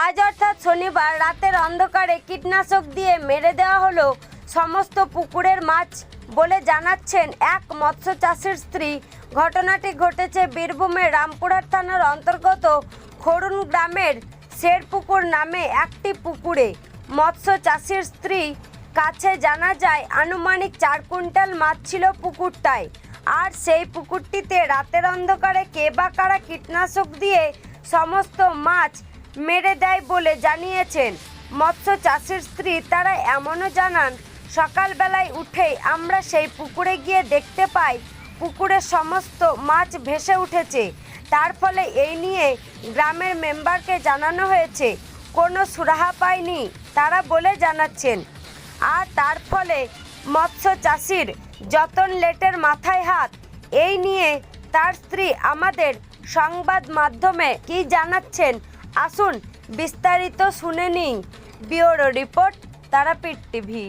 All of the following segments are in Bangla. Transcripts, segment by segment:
আজ অর্থাৎ শনিবার রাতের অন্ধকারে কীটনাশক দিয়ে মেরে দেওয়া হলো সমস্ত পুকুরের মাছ বলে জানাচ্ছেন এক মৎস্য চাষির স্ত্রী। ঘটনাটি ঘটেছে বীরভূমের রামপুরহাট থানার অন্তর্গত খরুন গ্রামের শেরপুকুর নামে একটি পুকুরে। মৎস্য চাষির স্ত্রী কাছে জানা যায় আনুমানিক 4 কুইন্টাল মাছ ছিল পুকুরটায়। আর সেই পুকুরটিতে রাতের অন্ধকারে কে বা কারা কীটনাশক দিয়ে সমস্ত মাছ মেরে দেয় বলে জানিয়েছেন মৎস্য চাষির স্ত্রী। তারা এমনও জানান, সকালবেলায় উঠেই আমরা সেই পুকুরে গিয়ে দেখতে পাই পুকুরের সমস্ত মাছ ভেসে উঠেছে। তার ফলে এই নিয়ে গ্রামের মেম্বারকে জানানো হয়েছে, কোনো সুরাহা পায়নি তারা বলে জানাচ্ছেন। আর তার ফলে মৎস্য চাষির যতন লেটের মাথায় হাত। এই নিয়ে তার স্ত্রী আমাদের সংবাদ মাধ্যমে কি জানাচ্ছেন আসুন বিস্তারিত শুনে নিন। Bureau report, Tarapith TV.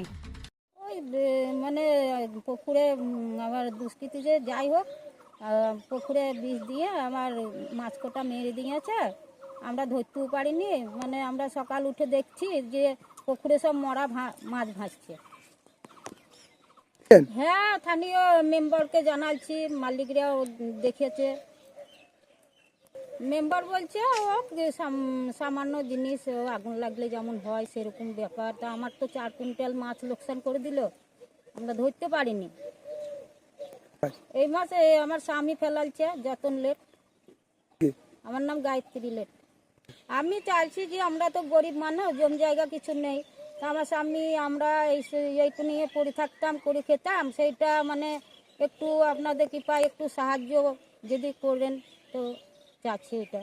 ওই মানে পুকুরে আমার দুষ্কৃতী যে যাই হোক পুকুরে বিষ দিয়ে আমার মাছ কটা মেরে দিয়েছে। আমরা ধরতেও পারিনি, মানে আমরা সকাল উঠে দেখছি যে পুকুরে সব মরা মাছ ভাসছে। হ্যাঁ, স্থানীয় মেম্বারকে জানাচ্ছি, মালিকরাও দেখেছে। মেম্বার বলছে ও সামান্য জিনিস, আগুন লাগলে যেমন হয় সেরকম ব্যাপার। তা আমার তো 4 কুইন্টাল মাছ লোকসান করে দিল, আমরা ধরতে পারিনি। এই মাসে আমার স্বামী ফেলালছে যতন লেট। আমার নাম গায়ত্রী লেট। আমি চাইছি যে আমরা তো গরিব মানুষ, জমি জায়গা কিছু নেই। তা আমার স্বামী আমরা এইটু নিয়ে পড়ে থাকতাম, করে খেতাম। সেইটা মানে একটু আপনাদের কৃপায় একটু সাহায্য যদি করেন তো চাচ্ছি এটা।